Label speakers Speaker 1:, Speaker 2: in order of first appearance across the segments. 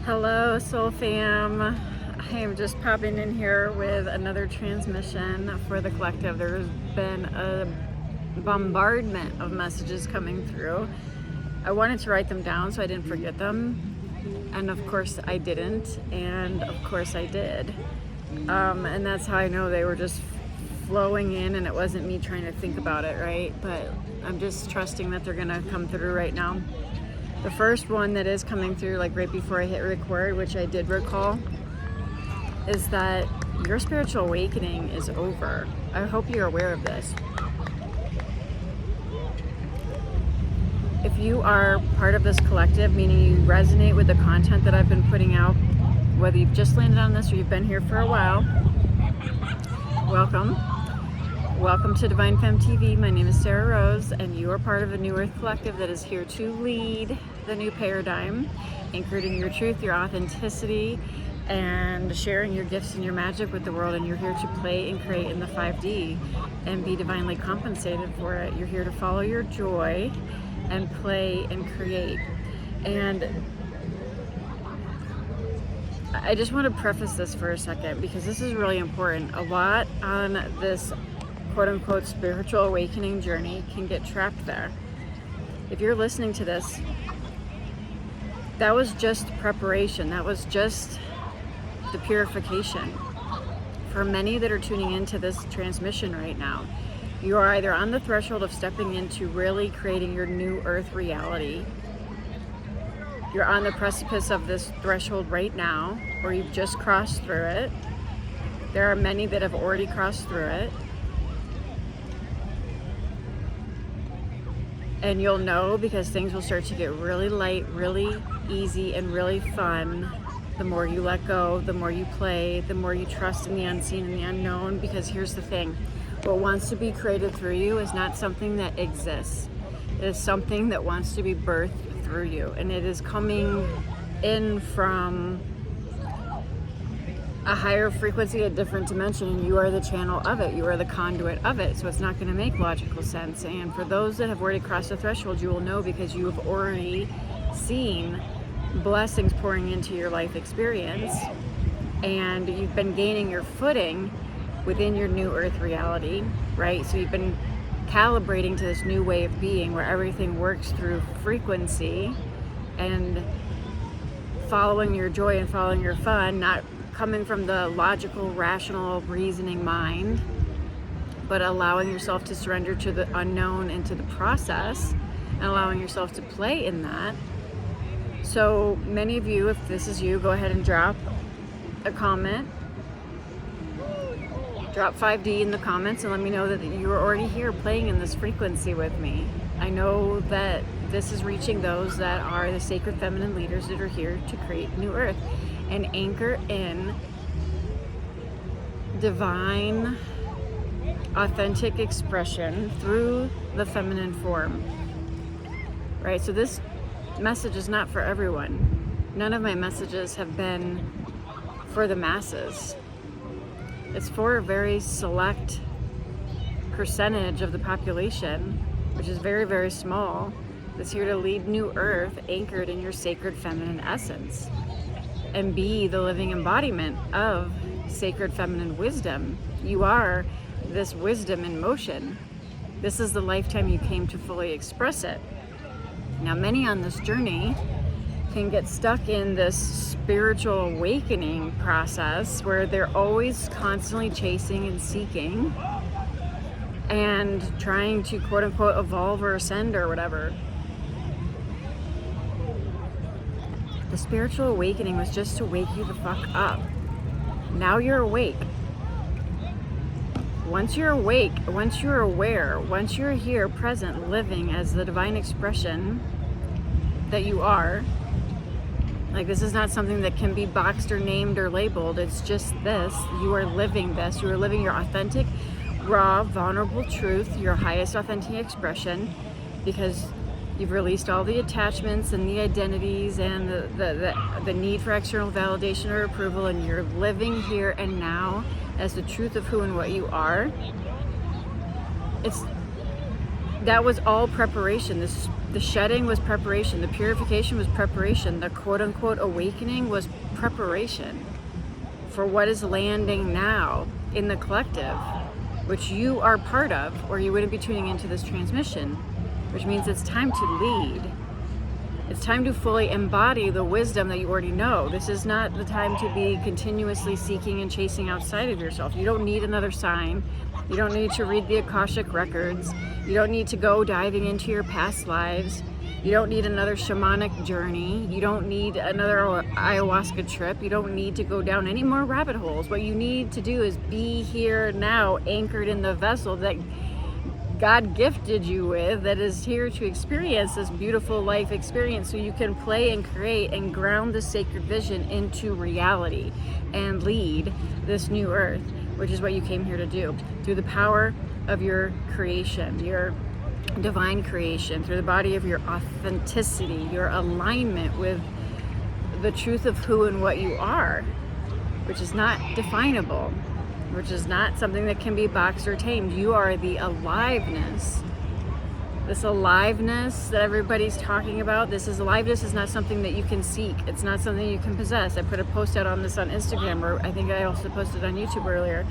Speaker 1: Hello, Soul Fam. I am just popping in here with another transmission for the collective. There's been a bombardment of messages coming through. I wanted to write them down so I didn't forget them. And of course I didn't. And of course I did. And that's how I know they were just flowing in and it wasn't me trying to think about it, right? But I'm just trusting that they're gonna come through right now. The first one that is coming through, like right before I hit record, which I did recall, is that your spiritual awakening is over. I hope you're aware of this. If you are part of this collective, meaning you resonate with the content that I've been putting out, whether you've just landed on this or you've been here for a while, welcome. Welcome to Divine Femme TV. My name is Sarah Rose, and you are part of a New Earth collective that is here to lead the new paradigm, anchored in your truth, your authenticity, and sharing your gifts and your magic with the world. And you're here to play and create in the 5D and be divinely compensated for it. You're here to follow your joy and play and create. And I just want to preface this for a second because this is really important. A lot on this quote-unquote spiritual awakening journey can get trapped there. If you're listening to this, that was just preparation. That was just the purification. For many that are tuning into this transmission right now, you are either on the threshold of stepping into really creating your new earth reality. You're on the precipice of this threshold right now, or you've just crossed through it. There are many that have already crossed through it. And you'll know because things will start to get really light, really easy, and really fun. The more you let go, the more you play, the more you trust in the unseen and the unknown. Because here's the thing, what wants to be created through you is not something that exists. It is something that wants to be birthed through you. And it is coming in from a higher frequency, a different dimension, and you are the channel of it. You are the conduit of it. So it's not going to make logical sense. And for those that have already crossed the threshold, you will know because you have already seen blessings pouring into your life experience, and you've been gaining your footing within your new earth reality, right? So you've been calibrating to this new way of being where everything works through frequency and following your joy and following your fun, not coming from the logical, rational, reasoning mind, but allowing yourself to surrender to the unknown and to the process and allowing yourself to play in that. So many of you, if this is you, go ahead and drop a comment. Drop 5D in the comments and let me know that you are already here playing in this frequency with me. I know that this is reaching those that are the sacred feminine leaders that are here to create New Earth and anchor in divine, authentic expression through the feminine form, right? So this message is not for everyone. None of my messages have been for the masses. It's for a very select percentage of the population, which is very, very small, that's here to lead New Earth anchored in your sacred feminine essence and be the living embodiment of sacred feminine wisdom. You are this wisdom in motion. This is the lifetime you came to fully express it. Now, many on this journey can get stuck in this spiritual awakening process where they're always constantly chasing and seeking and trying to quote unquote evolve or ascend or whatever. The spiritual awakening was just to wake you the fuck up. Now you're awake. Once you're awake, once you're aware, once you're here present, living as the divine expression that you are, like this is not something that can be boxed or named or labeled. It's just this. You are living this. You are living your authentic, raw, vulnerable truth, your highest authentic expression, because you've released all the attachments and the identities and the need for external validation or approval, and you're living here and now as the truth of who and what you are. That was all preparation. The shedding was preparation. The purification was preparation. The quote-unquote awakening was preparation for what is landing now in the collective, which you are part of, or you wouldn't be tuning into this transmission, which means it's time to lead. It's time to fully embody the wisdom that you already know. This is not the time to be continuously seeking and chasing outside of yourself. You don't need another sign. You don't need to read the Akashic records. You don't need to go diving into your past lives. You don't need another shamanic journey. You don't need another ayahuasca trip. You don't need to go down any more rabbit holes. What you need to do is be here now, anchored in the vessel that God gifted you with, that is here to experience this beautiful life experience, so you can play and create and ground the sacred vision into reality and lead this new earth, which is what you came here to do, through the power of your creation, your divine creation, through the body of your authenticity, your alignment with the truth of who and what you are, which is not definable, which is not something that can be boxed or tamed. You are the aliveness. This aliveness that everybody's talking about, aliveness is not something that you can seek. It's not something you can possess. I put a post out on this on Instagram, or I think I also posted on YouTube earlier.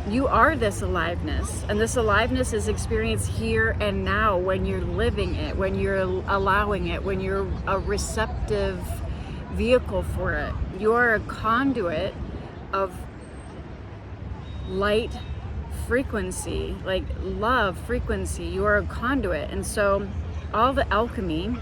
Speaker 1: You are this aliveness, and this aliveness is experienced here and now when you're living it, when you're allowing it, when you're a receptive vehicle for it. You're a conduit of light frequency, like love frequency. You are a conduit. And so all the alchemy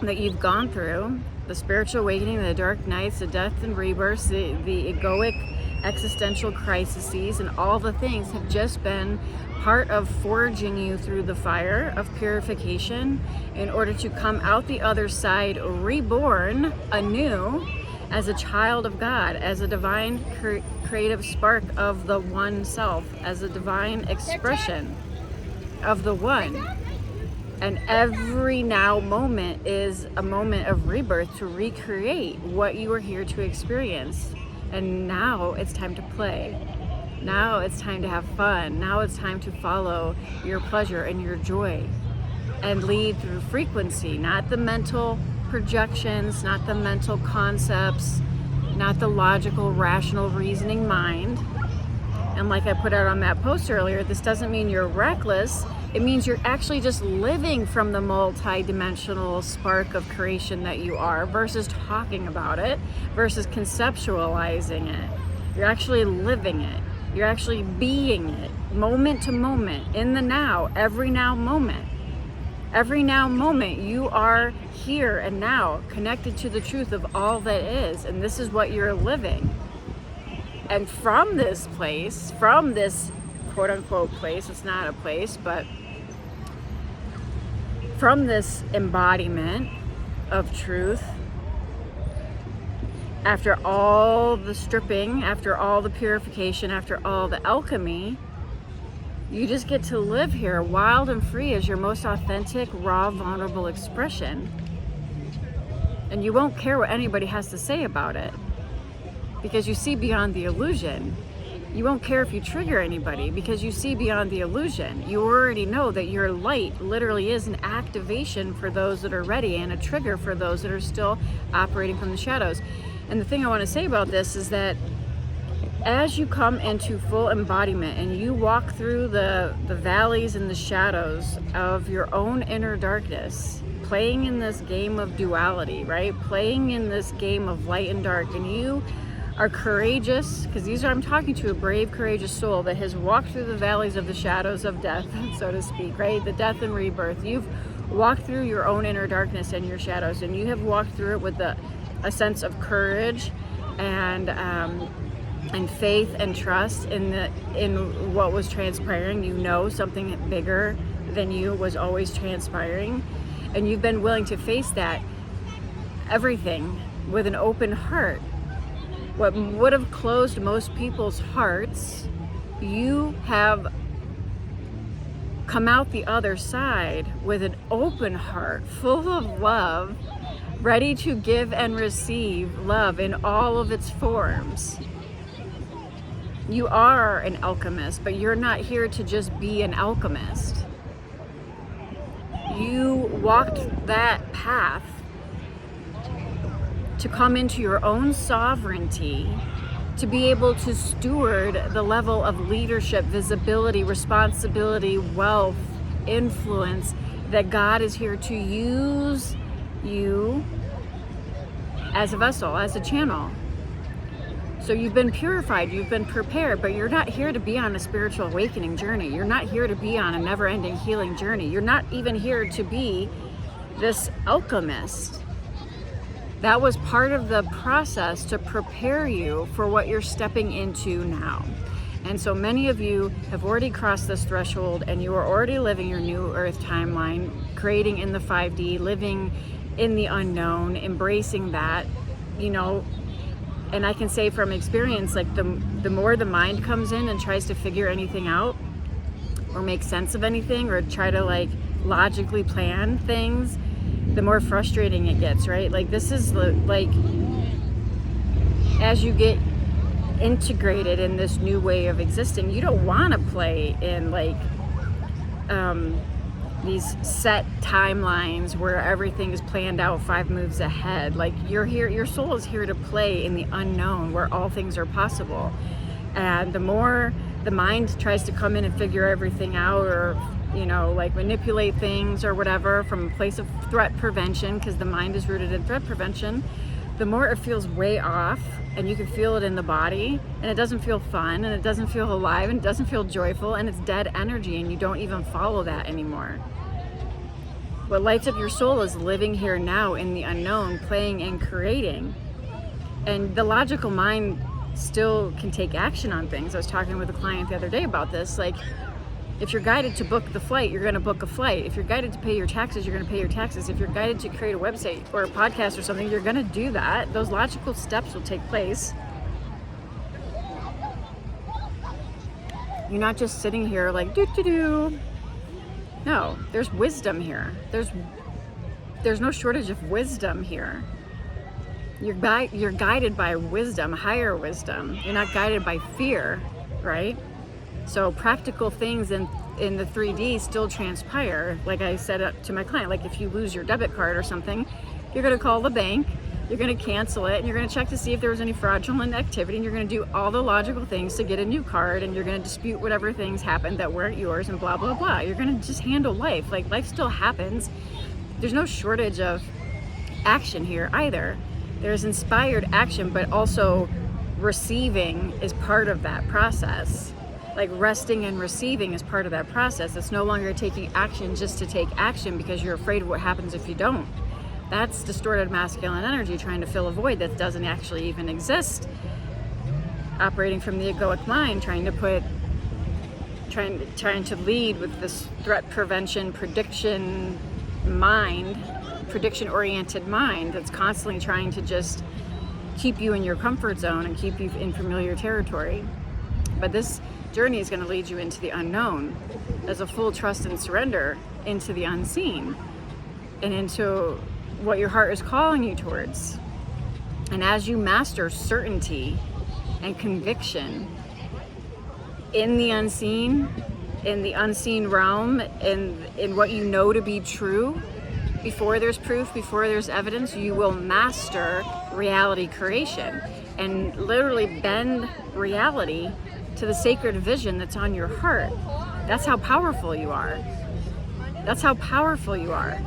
Speaker 1: that you've gone through, the spiritual awakening, the dark nights, the death and rebirths, the egoic existential crises, and all the things have just been part of forging you through the fire of purification in order to come out the other side reborn anew as a child of God, as a divine creative spark of the one self, as a divine expression of the one. And every now moment is a moment of rebirth to recreate what you are here to experience. And now it's time to play. Now it's time to have fun. Now it's time to follow your pleasure and your joy and lead through frequency, not the mental projections, not the mental concepts, not the logical, rational, reasoning mind. And like I put out on that post earlier, this doesn't mean you're reckless. It means you're actually just living from the multi-dimensional spark of creation that you are, versus talking about it, versus conceptualizing it. You're actually living it. You're actually being it, moment to moment, in the now, every now moment. Every now moment, you are here and now, connected to the truth of all that is, and this is what you're living. And from this place, from this quote-unquote place, it's not a place, but from this embodiment of truth, after all the stripping, after all the purification, after all the alchemy, you just get to live here wild and free as your most authentic, raw, vulnerable expression. And you won't care what anybody has to say about it, because you see beyond the illusion. You won't care if you trigger anybody, because you see beyond the illusion. You already know that your light literally is an activation for those that are ready, and a trigger for those that are still operating from the shadows. And the thing I want to say about this is that as you come into full embodiment and you walk through the valleys and the shadows of your own inner darkness, playing in this game of duality, right? Playing in this game of light and dark, and you are courageous, because I'm talking to a brave, courageous soul that has walked through the valleys of the shadows of death, so to speak, right? The death and rebirth. You've walked through your own inner darkness and your shadows, and you have walked through it with a sense of courage and faith and trust in what was transpiring. You know something bigger than you was always transpiring, and you've been willing to face that everything with an open heart. What would have closed most people's hearts, you have come out the other side with an open heart, full of love, ready to give and receive love in all of its forms. You are an alchemist, but you're not here to just be an alchemist. You walked that path to come into your own sovereignty, to be able to steward the level of leadership, visibility, responsibility, wealth, influence that God is here to use you as a vessel, as a channel. So you've been purified, you've been prepared, but you're not here to be on a spiritual awakening journey. You're not here to be on a never-ending healing journey. You're not even here to be this alchemist. That was part of the process to prepare you for what you're stepping into now. And so many of you have already crossed this threshold, and you are already living your new earth timeline, creating in the 5D, living in the unknown, embracing that, you know. And I can say from experience, like the more the mind comes in and tries to figure anything out or make sense of anything or try to like logically plan things, the more frustrating it gets, right? Like this is like, as you get integrated in this new way of existing, you don't want to play in like these set timelines where everything is planned out 5 moves ahead. Like you're here, your soul is here to play in the unknown where all things are possible. And the more the mind tries to come in and figure everything out, or you know, like manipulate things or whatever from a place of threat prevention, because the mind is rooted in threat prevention, the more it feels way off, and you can feel it in the body, and it doesn't feel fun, and it doesn't feel alive, and it doesn't feel joyful, and it's dead energy, and you don't even follow that anymore. What lights up your soul is living here now in the unknown, playing and creating. And the logical mind still can take action on things. I was talking with a client the other day about this. Like, if you're guided to book the flight, you're going to book a flight. If you're guided to pay your taxes, you're going to pay your taxes. If you're guided to create a website or a podcast or something, you're going to do that. Those logical steps will take place. You're not just sitting here like, do-do-do. No, there's wisdom here. There's no shortage of wisdom here. You're guided by wisdom, higher wisdom. You're not guided by fear, right? So practical things in the 3D still transpire. Like I said to my client, like if you lose your debit card or something, you're going to call the bank, you're going to cancel it, and you're going to check to see if there was any fraudulent activity, and you're going to do all the logical things to get a new card, and you're going to dispute whatever things happened that weren't yours, and blah, blah, blah. You're going to just handle life. Like life still happens. There's no shortage of action here either. There's inspired action, but also receiving is part of that process. Like resting and receiving is part of that process. It's no longer taking action just to take action because you're afraid of what happens if you don't. That's distorted masculine energy trying to fill a void that doesn't actually even exist. Operating from the egoic mind, trying to lead with this threat prevention, prediction-oriented mind that's constantly trying to just keep you in your comfort zone and keep you in familiar territory. But this journey is going to lead you into the unknown as a full trust and surrender into the unseen and into what your heart is calling you towards. And as you master certainty and conviction in the unseen realm, in what you know to be true, before there's proof, before there's evidence, you will master reality creation and literally bend reality to the sacred vision that's on your heart. That's how powerful you are. That's how powerful you are.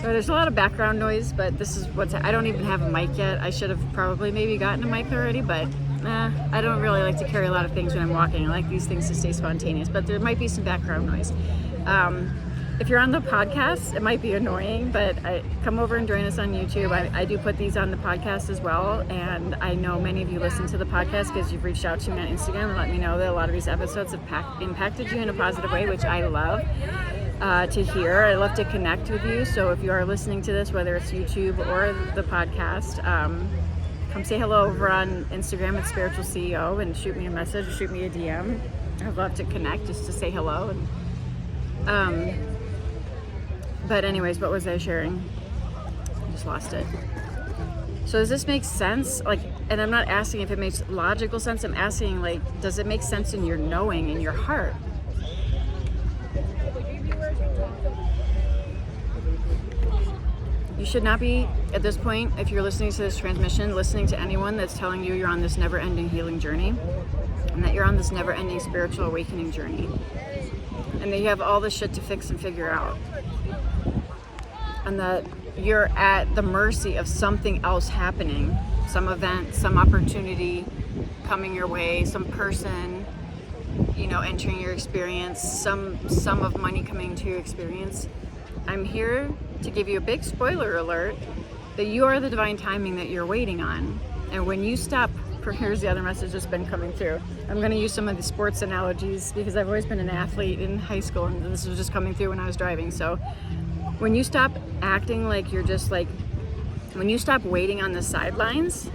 Speaker 1: So there's a lot of background noise, but this is I don't even have a mic yet. I should have probably maybe gotten a mic already, but I don't really like to carry a lot of things when I'm walking. I like these things to stay spontaneous, but there might be some background noise. If you're on the podcast, it might be annoying, but come over and join us on YouTube. I do put these on the podcast as well, and I know many of you listen to the podcast because you've reached out to me on Instagram and let me know that a lot of these episodes have impacted you in a positive way, which I love to hear. I love to connect with you, so if you are listening to this, whether it's YouTube or the podcast, come say hello over on Instagram at Spiritual CEO and shoot me a message or shoot me a DM. I'd love to connect just to say hello. But anyways, what was I sharing? I just lost it. So does this make sense? Like, and I'm not asking if it makes logical sense. I'm asking, like, does it make sense in your knowing, in your heart? should not be, at this point, if you're listening to this transmission, listening to anyone that's telling you you're on this never-ending healing journey, and that you're on this never-ending spiritual awakening journey, and that you have all this shit to fix and figure out, and that you're at the mercy of something else happening, some event, some opportunity coming your way, some person, you know, entering your experience, some sum of money coming to your experience. I'm here to give you a big spoiler alert that you are the divine timing that you're waiting on. And when you stop, here's the other message that's been coming through. I'm going to use some of the sports analogies because I've always been an athlete in high school, and this was just coming through when I was driving. So when you stop acting like you're just like, when you stop waiting on the sidelines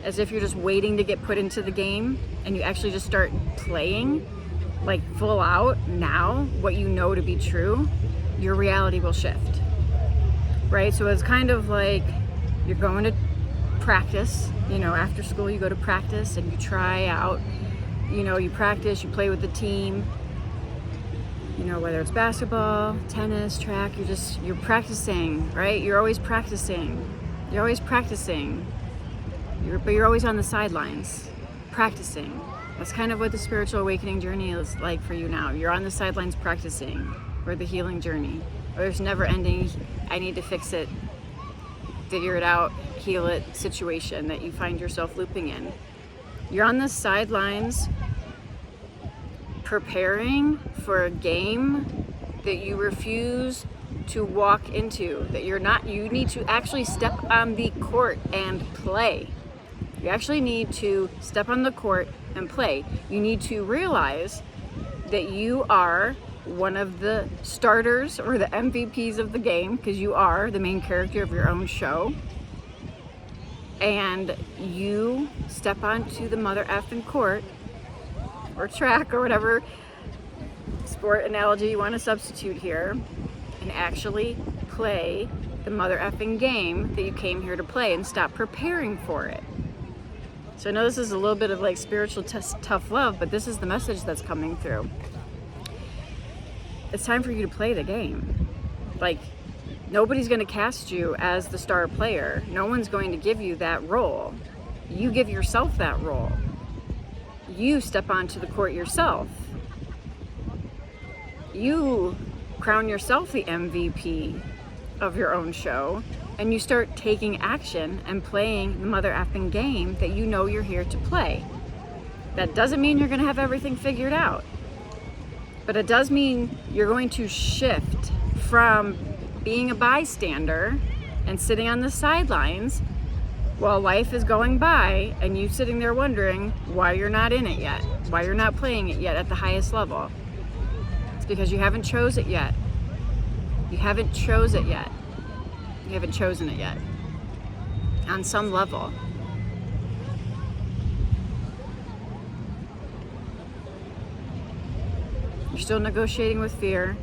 Speaker 1: as if you're just waiting to get put into the game, and you actually just start playing like full out now what you know to be true, your reality will shift, right? So it's kind of like you're going to practice, you know, after school you go to practice and you try out, you know, you practice, you play with the team, you know, whether it's basketball, tennis, track, you're practicing, right? You're always practicing, but you're always on the sidelines practicing. That's kind of what the spiritual awakening journey is like for you now. You're on the sidelines practicing for the healing journey, or there's never ending, I need to fix it, figure it out, heal it situation that you find yourself looping in. You're on the sidelines preparing for a game that you refuse to walk into, that you need to actually step on the court and play. You actually need to step on the court and play. You need to realize that you are one of the starters or the MVPs of the game, because you are the main character of your own show, and you step onto the mother effing court or track or whatever sport analogy you want to substitute here, and actually play the mother effing game that you came here to play, and stop preparing for it. So I know this is a little bit of like spiritual tough love, but this is the message that's coming through. It's time for you to play the game. Like, nobody's going to cast you as the star player. No one's going to give you that role. You give yourself that role. You step onto the court yourself. You crown yourself the MVP of your own show, and you start taking action and playing the mother effing game that you know you're here to play. That doesn't mean you're going to have everything figured out, but it does mean you're going to shift from being a bystander and sitting on the sidelines while life is going by, and you sitting there wondering why you're not in it yet, why you're not playing it yet at the highest level. It's because you haven't chose it yet. You haven't chose it yet. You haven't chosen it yet. On some level. You're still negotiating with fear,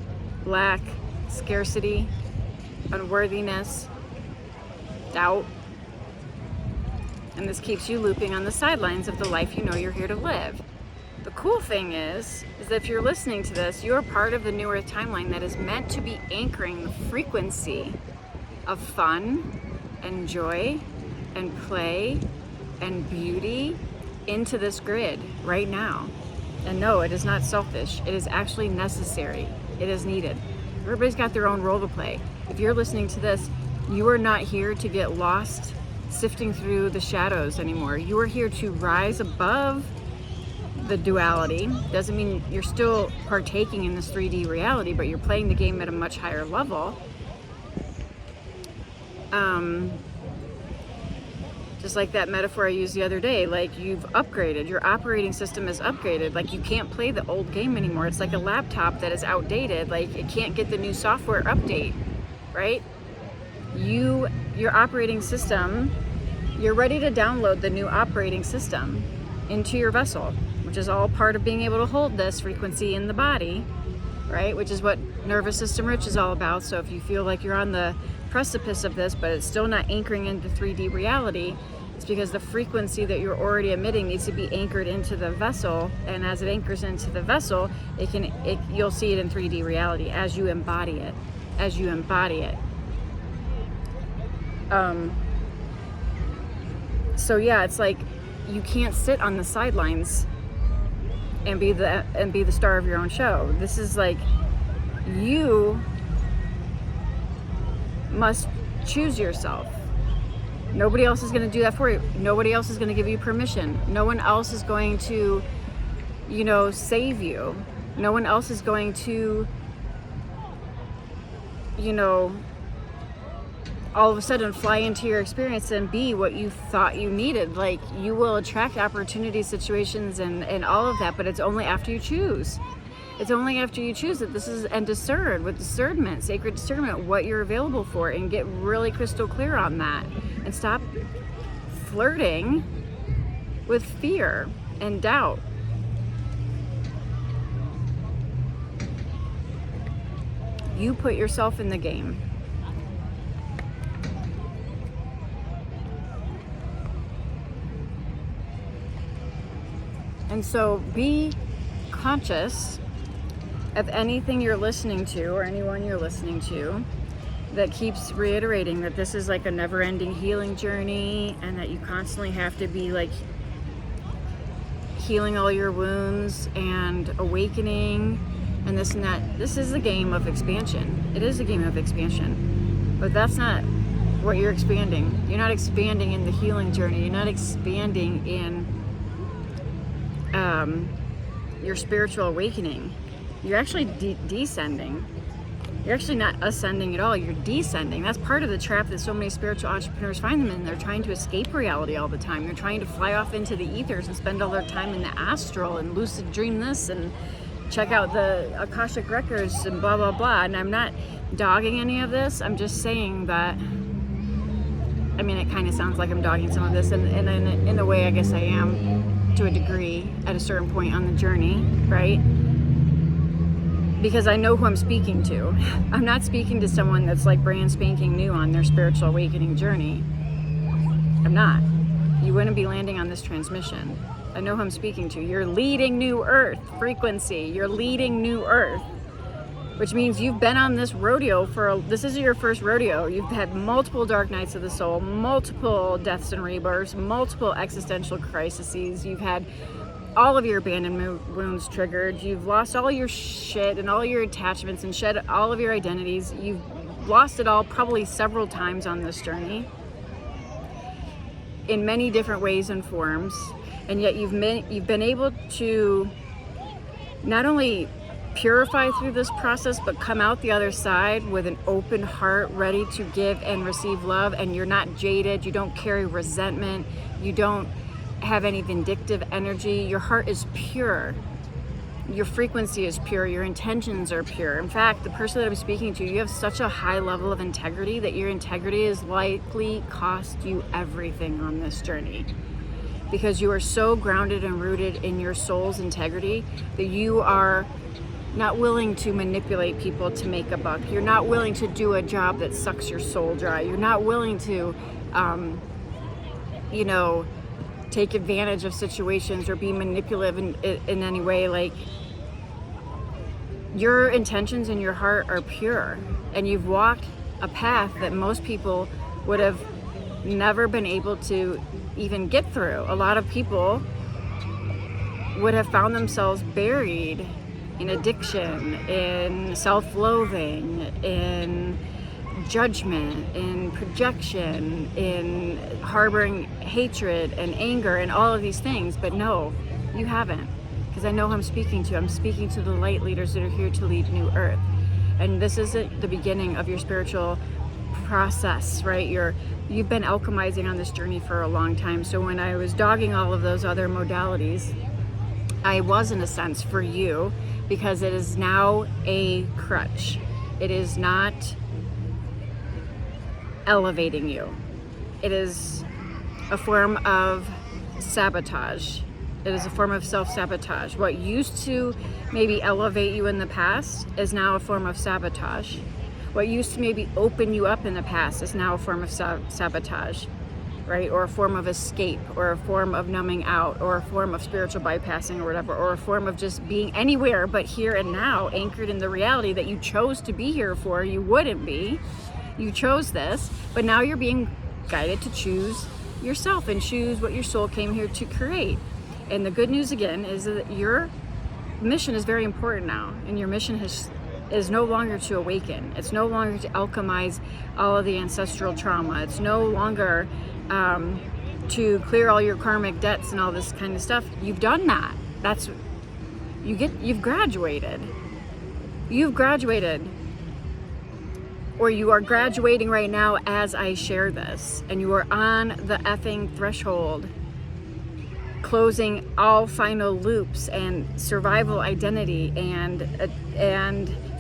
Speaker 1: lack, scarcity, unworthiness, doubt. And this keeps you looping on the sidelines of the life you know you're here to live. The cool thing is that if you're listening to this, you're part of the New Earth timeline that is meant to be anchoring the frequency of fun and joy and play and beauty into this grid right now. And no, it is not selfish. It is actually necessary. It is needed. Everybody's got their own role to play. If you're listening to this, you are not here to get lost sifting through the shadows anymore. You are here to rise above the duality. Doesn't mean you're still partaking in this 3D reality, but you're playing the game at a much higher level. Just like that metaphor I used the other day, like you've upgraded, your operating system is upgraded, like you can't play the old game anymore. It's like a laptop that is outdated, like it can't get the new software update, right? Your operating system, you're ready to download the new operating system into your vessel, which is all part of being able to hold this frequency in the body, right? Which is what nervous system rich is all about. So if you feel like you're on the precipice of this, but it's still not anchoring into 3D reality, it's because the frequency that you're already emitting needs to be anchored into the vessel, and as it anchors into the vessel, you'll see it in 3D reality as you embody it. So yeah, it's like you can't sit on the sidelines and be the star of your own show. This is like, you must choose yourself. Nobody else is going to do that for you. Nobody else is going to give you permission. No one else is going to, save you. No one else is going to, all of a sudden fly into your experience and be what you thought you needed. Like, you will attract opportunities, situations, and all of that, but it's only after you choose. It's only after you choose that this is, and discern with discernment, sacred discernment, what you're available for, and get really crystal clear on that, and stop flirting with fear and doubt. You put yourself in the game. And so be conscious of anything you're listening to or anyone you're listening to that keeps reiterating that this is like a never-ending healing journey, and that you constantly have to be like healing all your wounds and awakening and this and that. This is a game of expansion. It is a game of expansion, but that's not what you're expanding. You're not expanding in the healing journey. You're not expanding in your spiritual awakening. You're actually descending. You're actually not ascending at all. You're descending. That's part of the trap that so many spiritual entrepreneurs find them in. They're trying to escape reality all the time. They're trying to fly off into the ethers and spend all their time in the astral and lucid dream this and check out the Akashic records and blah, blah, blah. And I'm not dogging any of this. I'm just saying that, I mean, it kind of sounds like I'm dogging some of this, and in a way, I guess I am to a degree at a certain point on the journey, right? Because I know who I'm speaking to. I'm not speaking to someone that's like brand spanking new on their spiritual awakening journey. I'm not. You wouldn't be landing on this transmission. I know who I'm speaking to. You're leading new earth frequency. You're leading new earth, which means you've been on this rodeo this is your first rodeo. You've had multiple dark nights of the soul, multiple deaths and rebirths, multiple existential crises. You've had all of your abandonment wounds triggered. You've lost all your shit and all your attachments and shed all of your identities. You've lost it all probably several times on this journey in many different ways and forms. And yet you've been able to not only purify through this process, but come out the other side with an open heart, ready to give and receive love. And you're not jaded. You don't carry resentment. You don't have any vindictive energy. Your heart is pure. Your frequency is pure. Your intentions are pure. In fact, the person that I'm speaking to, you have such a high level of integrity that your integrity is likely cost you everything on this journey, because you are so grounded and rooted in your soul's integrity that you are not willing to manipulate people to make a buck. You're not willing to do a job that sucks your soul dry. You're not willing to, take advantage of situations or be manipulative in any way. Like, your intentions in your heart are pure, and you've walked a path that most people would have never been able to even get through. A lot of people would have found themselves buried in addiction, in self-loathing, in judgment, in projection, in harboring hatred and anger and all of these things. But no, you haven't, because I know who I'm speaking to. I'm speaking to the light leaders that are here to lead new earth. And this isn't the beginning of your spiritual process, right? You've been alchemizing on this journey for a long time. So when I was dogging all of those other modalities, I was, in a sense, for you, because it is now a crutch. It is not elevating you. It is a form of sabotage. It is a form of self-sabotage. What used to maybe elevate you in the past is now a form of sabotage. What used to maybe open you up in the past is now a form of sabotage, right? Or a form of escape, or a form of numbing out, or a form of spiritual bypassing or whatever, or a form of just being anywhere but here and now, anchored in the reality that you chose to be here for. You wouldn't be. You chose this, but now you're being guided to choose yourself and choose what your soul came here to create. And the good news again is that your mission is very important now, and your mission is no longer to awaken. It's no longer to alchemize all of the ancestral trauma. It's no longer to clear all your karmic debts and all this kind of stuff. You've done that. You've graduated. You've graduated. Or you are graduating right now as I share this, and you are on the effing threshold, closing all final loops and survival identity and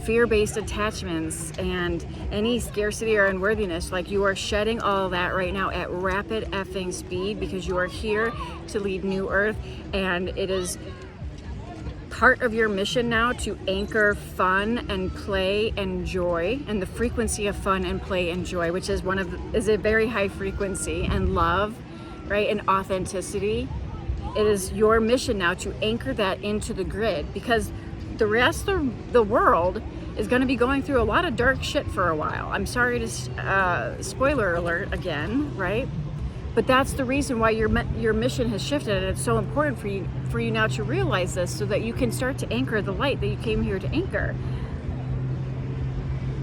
Speaker 1: fear-based attachments and any scarcity or unworthiness. Like, you are shedding all that right now at rapid effing speed, because you are here to lead New Earth, and it is part of your mission now to anchor fun and play and joy, and the frequency of fun and play and joy, which is is a very high frequency, and love, right, and authenticity. It is your mission now to anchor that into the grid, because the rest of the world is going to be going through a lot of dark shit for a while. I'm sorry to spoiler alert again, right? But that's the reason why your mission has shifted, and it's so important for you now to realize this, so that you can start to anchor the light that you came here to anchor.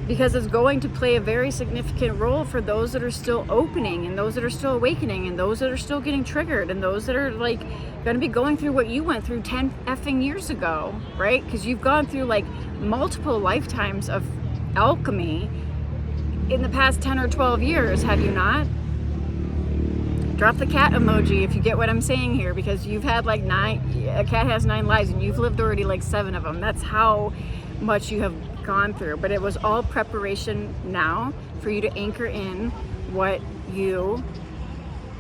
Speaker 1: Because it's going to play a very significant role for those that are still opening, and those that are still awakening, and those that are still getting triggered, and those that are like going to be going through what you went through 10 effing years ago, right? Because you've gone through like multiple lifetimes of alchemy in the past 10 or 12 years, have you not? Drop the cat emoji if you get what I'm saying here, because you've had like a cat has 9 lives, and you've lived already like 7 of them. That's how much you have gone through. But it was all preparation now for you to anchor in what you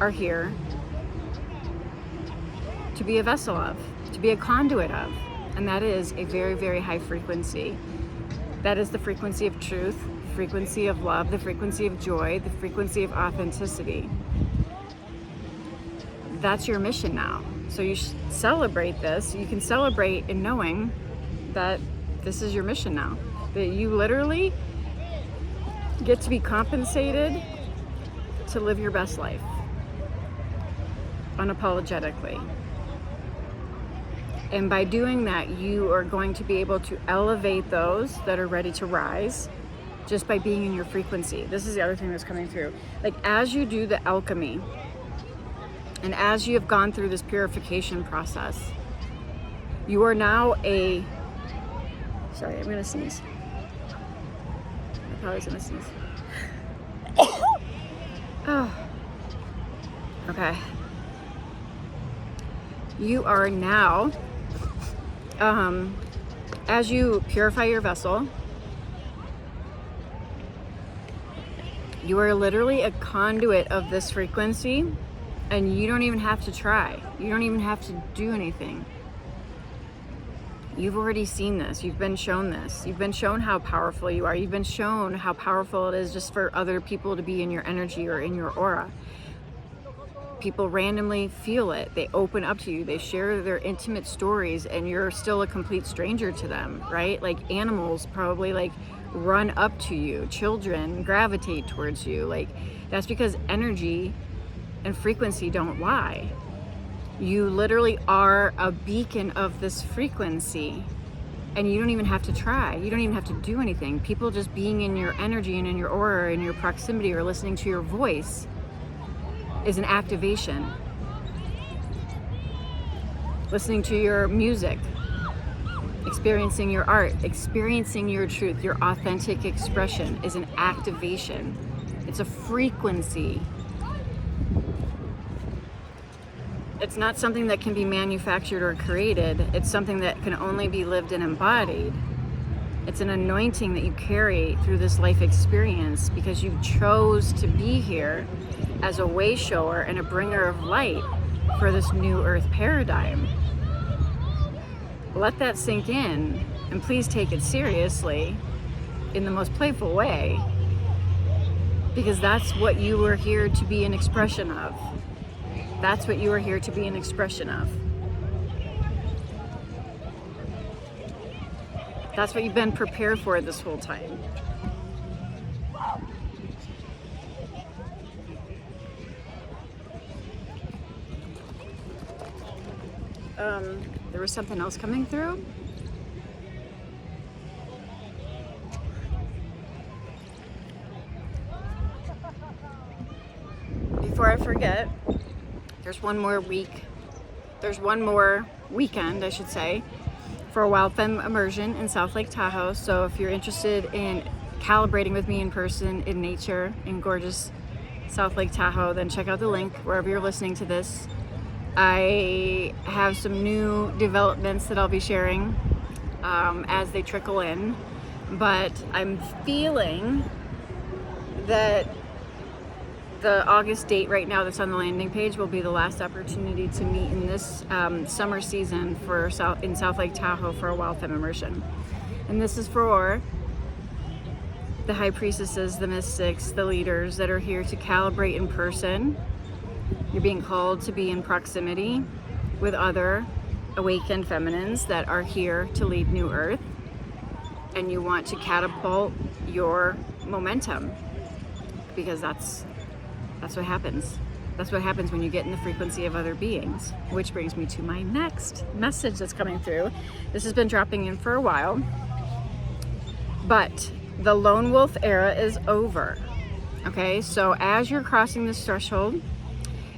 Speaker 1: are here to be a vessel of, to be a conduit of, and that is a very, very high frequency. That is the frequency of truth, the frequency of love, the frequency of joy, the frequency of authenticity. That's your mission now. So you celebrate this. You can celebrate in knowing that this is your mission now. That you literally get to be compensated to live your best life unapologetically. And by doing that, you are going to be able to elevate those that are ready to rise just by being in your frequency. This is the other thing that's coming through. Like, as you do the alchemy, and as you have gone through this purification process, you are now sorry, I'm gonna sneeze. I thought I was gonna sneeze. Oh. Okay. You are now, as you purify your vessel, you are literally a conduit of this frequency, and you don't even have to try. You don't even have to do anything. You've already seen this. You've been shown this. You've been shown how powerful you are. You've been shown how powerful it is just for other people to be in your energy or in your aura. People randomly feel it. They open up to you. They share their intimate stories, and you're still a complete stranger to them, right? Like, animals probably like run up to you. Children gravitate towards you. Like, that's because energy and frequency don't lie. You literally are a beacon of this frequency, and you don't even have to try. You don't even have to do anything. People just being in your energy and in your aura, in your proximity, or listening to your voice is an activation. Listening to your music, experiencing your art, experiencing your truth, your authentic expression is an activation. It's a frequency. It's not something that can be manufactured or created. It's something that can only be lived and embodied. It's an anointing that you carry through this life experience because you chose to be here as a way shower and a bringer of light for this new earth paradigm. Let that sink in, and please take it seriously in the most playful way, because that's what you were here to be an expression of. That's what you are here to be an expression of. That's what you've been prepared for this whole time. There was something else coming through. Before I forget, there's one more weekend, I should say, for a Wild Femme Immersion in South Lake Tahoe. So if you're interested in calibrating with me in person, in nature, in gorgeous South Lake Tahoe, then check out the link wherever you're listening to this. I have some new developments that I'll be sharing as they trickle in, but I'm feeling that the August date right now that's on the landing page will be the last opportunity to meet in this summer season in South Lake Tahoe for a Wild Femme Immersion. And this is for the high priestesses, the mystics, the leaders that are here to calibrate in person. You're being called to be in proximity with other awakened feminines that are here to lead New Earth, and you want to catapult your momentum, because that's what happens. That's what happens when you get in the frequency of other beings, which brings me to my next message that's coming through. This has been dropping in for a while, but the lone wolf era is over. Okay, so as you're crossing this threshold,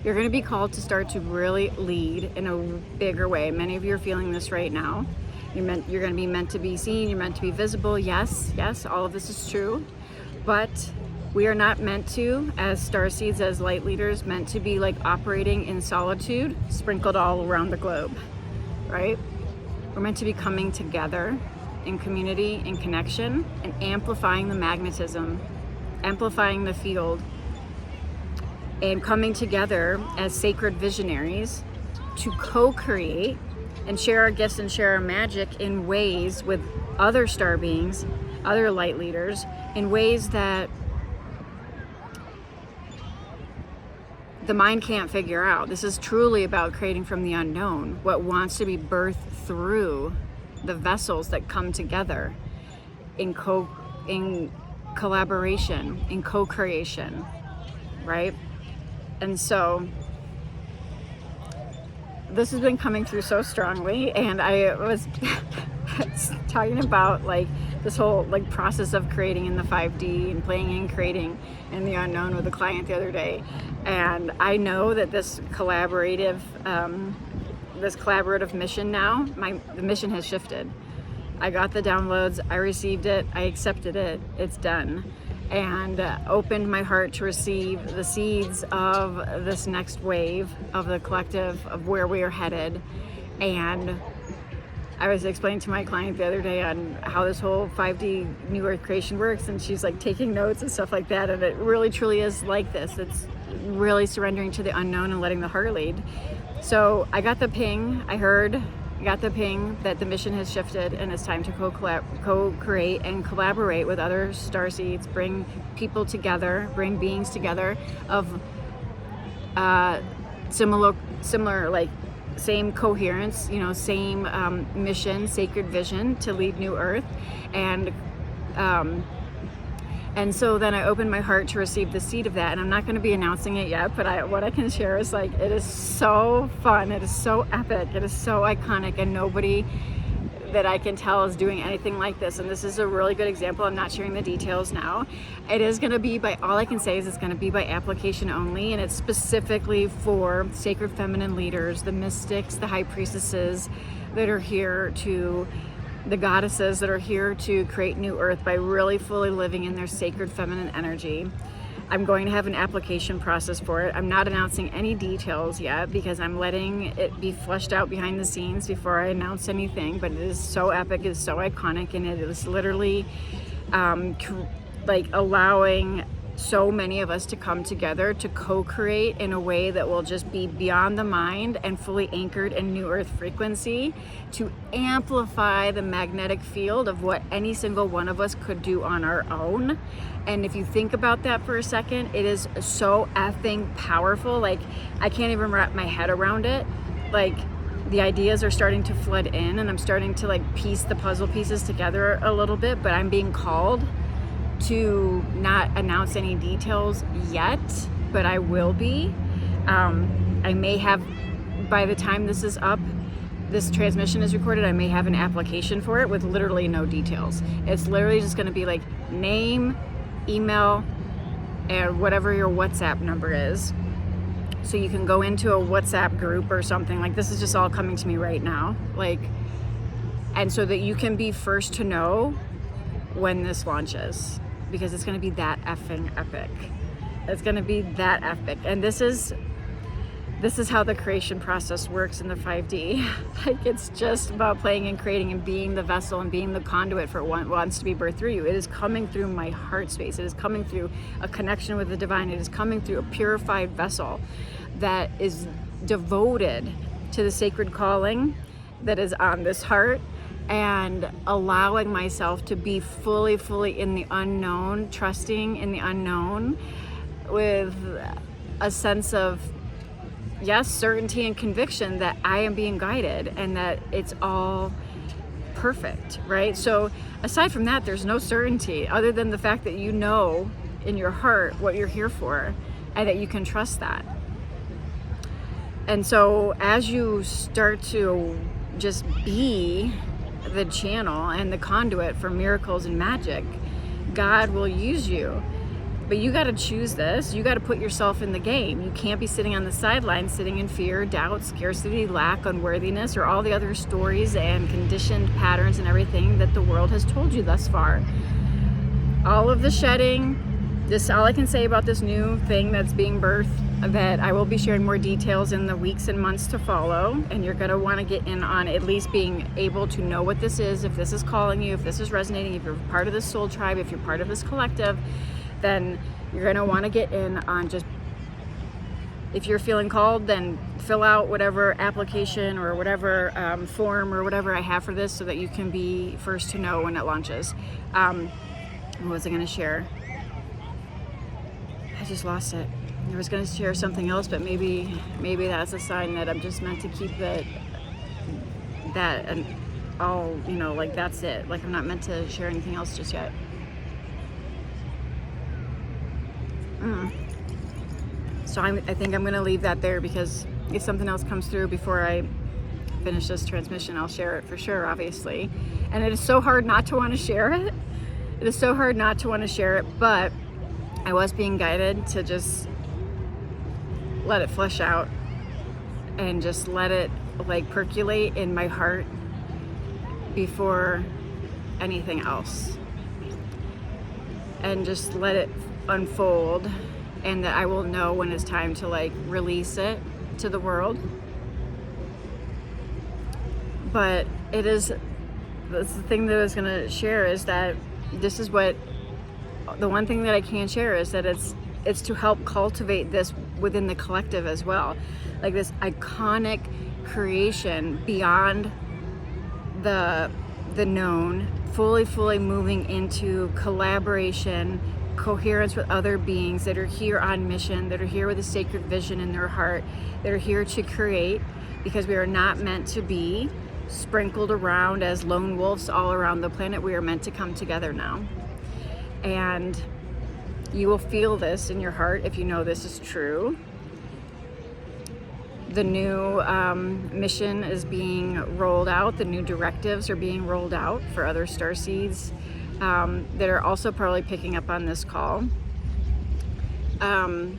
Speaker 1: you're going to be called to start to really lead in a bigger way. Many of you are feeling this right now. You're going to be meant to be seen. You're meant to be visible. Yes, all of this is true. But we are not meant to, as starseeds, as light leaders, meant to be like operating in solitude, sprinkled all around the globe, right? We're meant to be coming together in community, in connection, and amplifying the magnetism, amplifying the field, and coming together as sacred visionaries to co-create and share our gifts and share our magic in ways with other star beings, other light leaders, in ways that the mind can't figure out. This is truly about creating from the unknown what wants to be birthed through the vessels that come together in collaboration, in co-creation, right? And so this has been coming through so strongly, and I was talking about like this whole like process of creating in the 5D and playing and creating in the unknown with a client the other day. And I know that this collaborative mission now, the mission has shifted. I got the downloads, I received it, I accepted it, it's done. And opened my heart to receive the seeds of this next wave of the collective of where we are headed. And I was explaining to my client the other day on how this whole 5D New Earth creation works, and she's like taking notes and stuff like that, and it really truly is like this. It's really surrendering to the unknown and letting the heart lead. So I got the ping, got the ping that the mission has shifted and it's time to co-create and collaborate with other starseeds, bring people together, bring beings together of similar like same coherence, same mission, sacred vision to lead New Earth. And so then I opened my heart to receive the seed of that, and I'm not going to be announcing it yet, but what I can share is like, it is so fun, it is so epic, it is so iconic, and nobody that I can tell is doing anything like this. And this is a really good example. I'm not sharing the details now. It is going to be all I can say is it's going to be by application only, and it's specifically for sacred feminine leaders, the mystics, the high priestesses that are here to, the goddesses that are here to create New Earth by really fully living in their sacred feminine energy. I'm going to have an application process for it. I'm not announcing any details yet because I'm letting it be fleshed out behind the scenes before I announce anything, but it is so epic, it is so iconic, and it is literally like allowing so many of us to come together to co-create in a way that will just be beyond the mind and fully anchored in New Earth frequency to amplify the magnetic field of what any single one of us could do on our own. And if you think about that for a second, it is so effing powerful. Like, I can't even wrap my head around it. Like, the ideas are starting to flood in, and I'm starting to like piece the puzzle pieces together a little bit, but I'm being called to not announce any details yet, but I will be. I may have, by the time this is up, this transmission is recorded, I may have an application for it with literally no details. It's literally just going to be like name, email, and whatever your WhatsApp number is. So you can go into a WhatsApp group or something. Like, this is just all coming to me right now. Like, and so that you can be first to know when this launches, because it's going to be that effing epic. It's going to be that epic. And this is how the creation process works in the 5D. Like, it's just about playing and creating and being the vessel and being the conduit for what wants to be birthed through you. It is coming through my heart space. It is coming through a connection with the divine. It is coming through a purified vessel that is devoted to the sacred calling that is on this heart, and allowing myself to be fully in the unknown, trusting in the unknown with a sense of, yes, certainty and conviction that I am being guided and that it's all perfect, right? So aside from that, there's no certainty other than the fact that you know in your heart what you're here for and that you can trust that. And so as you start to just be the channel and the conduit for miracles and magic, God will use you. But you got to choose this. You got to put yourself in the game. You can't be sitting on the sidelines, sitting in fear, doubt, scarcity, lack, unworthiness, or all the other stories and conditioned patterns and everything that the world has told you thus far. All of the shedding, this, all I can say about this new thing that's being birthed, that I will be sharing more details in the weeks and months to follow. And you're going to want to get in on at least being able to know what this is, if this is calling you, if this is resonating, if you're part of this soul tribe, if you're part of this collective, then you're going to want to get in on just, if you're feeling called, then fill out whatever application or whatever form or whatever I have for this so that you can be first to know when it launches. What was I going to share? I just lost it. I was going to share something else, but maybe that's a sign that I'm just meant to keep that and all, you know, like that's it. Like, I'm not meant to share anything else just yet. So I think I'm going to leave that there, because if something else comes through before I finish this transmission, I'll share it for sure, obviously. And it is so hard not to want to share it. It is so hard not to want to share it, but I was being guided to just let it flesh out and just let it like percolate in my heart before anything else, and just let it unfold, and that I will know when it's time to like release it to the world. But that's the thing that I was going to share, is that this is what, the one thing that I can share is that it's to help cultivate this within the collective as well, like this iconic creation beyond the known, fully moving into collaboration, coherence with other beings that are here on mission, that are here with a sacred vision in their heart, that are here to create, because we are not meant to be sprinkled around as lone wolves all around the planet. We are meant to come together now. And you will feel this in your heart if you know this is true. The new mission is being rolled out. The new directives are being rolled out for other starseeds that are also probably picking up on this call. And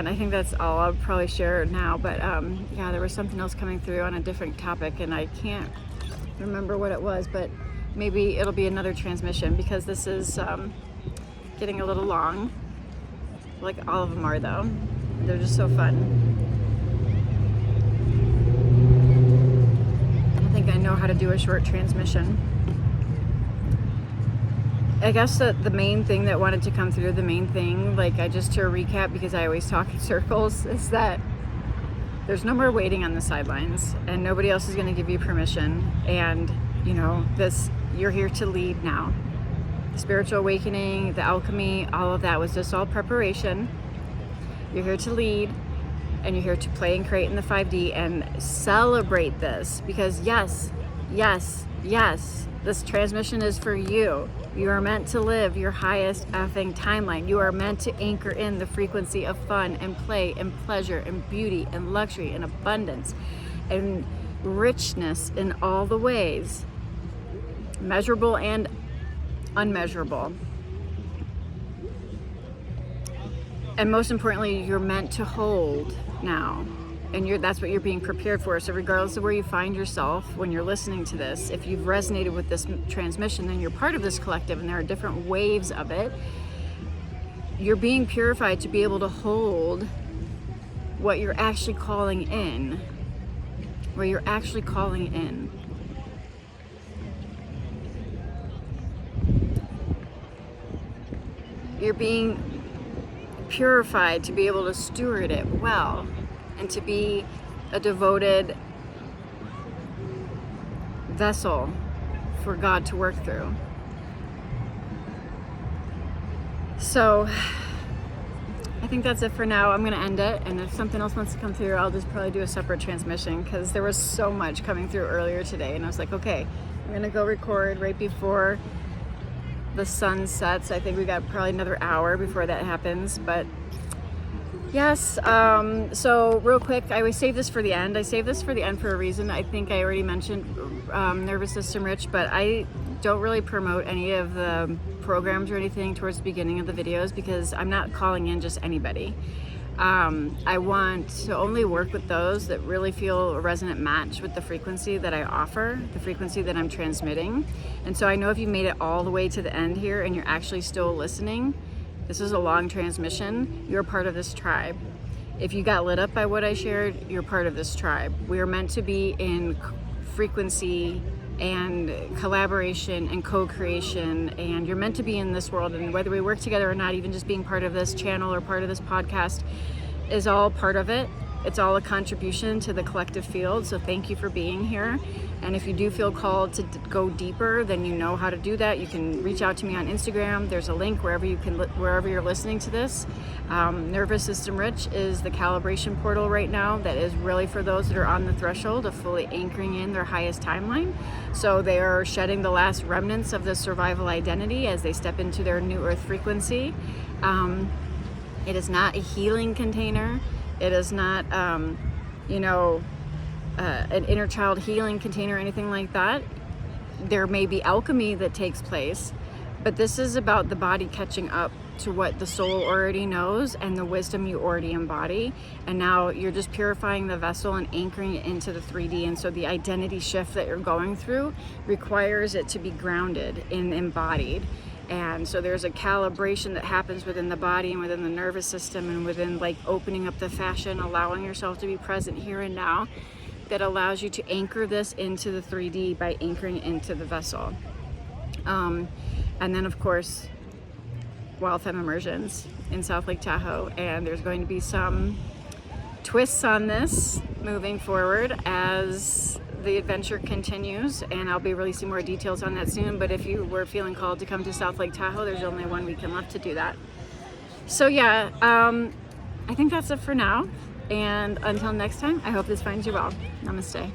Speaker 1: I think that's all I'll probably share now. But yeah, there was something else coming through on a different topic, and I can't remember what it was, but maybe it'll be another transmission, because this is getting a little long. Like all of them are, though. They're just so fun. I think I know how to do a short transmission. I guess that the main thing that wanted to come through, the main thing, like just to recap, because I always talk in circles, is that there's no more waiting on the sidelines, and nobody else is going to give you permission. And you know, you're here to lead now. The spiritual awakening, the alchemy, all of that was just all preparation. You're here to lead, and you're here to play and create in the 5D and celebrate this, because yes, Yes, yes, this transmission is for you. You are meant to live your highest effing timeline. You are meant to anchor in the frequency of fun and play and pleasure and beauty and luxury and abundance and richness in all the ways, measurable and unmeasurable. And most importantly, you're meant to hold now. And that's what you're being prepared for. So regardless of where you find yourself when you're listening to this, if you've resonated with this transmission, then you're part of this collective and there are different waves of it. You're being purified to be able to hold what you're actually calling in, where you're actually calling in. You're being purified to be able to steward it well and to be a devoted vessel for God to work through. So I think that's it for now. I'm going to end it, and if something else wants to come through, I'll just probably do a separate transmission, because there was so much coming through earlier today, and I was like, okay, I'm going to go record right before the sun sets. I think we got probably another hour before that happens, but yes. So real quick, I always save this for the end. I save this for the end for a reason. I think I already mentioned nervous system rich, but I don't really promote any of the programs or anything towards the beginning of the videos, because I'm not calling in just anybody. I want to only work with those that really feel a resonant match with the frequency that I offer, the frequency that I'm transmitting. And so I know if you made it all the way to the end here and you're actually still listening, this is a long transmission, you're part of this tribe. If you got lit up by what I shared, you're part of this tribe. We are meant to be in frequency and collaboration and co-creation, and you're meant to be in this world, and whether we work together or not, even just being part of this channel or part of this podcast is all part of it. It's all a contribution to the collective field, so thank you for being here. And if you do feel called to go deeper, then you know how to do that. You can reach out to me on Instagram. There's a link wherever you're listening to this. Nervous System Rich is the calibration portal right now that is really for those that are on the threshold of fully anchoring in their highest timeline. So they are shedding the last remnants of the survival identity as they step into their new earth frequency. It is not a healing container. It is not, an inner child healing container or anything like that. There may be alchemy that takes place, but this is about the body catching up to what the soul already knows and the wisdom you already embody. And now you're just purifying the vessel and anchoring it into the 3D. And so the identity shift that you're going through requires it to be grounded and embodied. And so there's a calibration that happens within the body and within the nervous system and within like opening up the fascia and allowing yourself to be present here and now, that allows you to anchor this into the 3D by anchoring into the vessel. And then of course, Wild Femme Immersions in South Lake Tahoe. And there's going to be some twists on this moving forward as the adventure continues, and I'll be releasing more details on that soon. But if you were feeling called to come to South Lake Tahoe, there's only 1 weekend left to do that. So yeah, I think that's it for now. And until next time, I hope this finds you well. Namaste.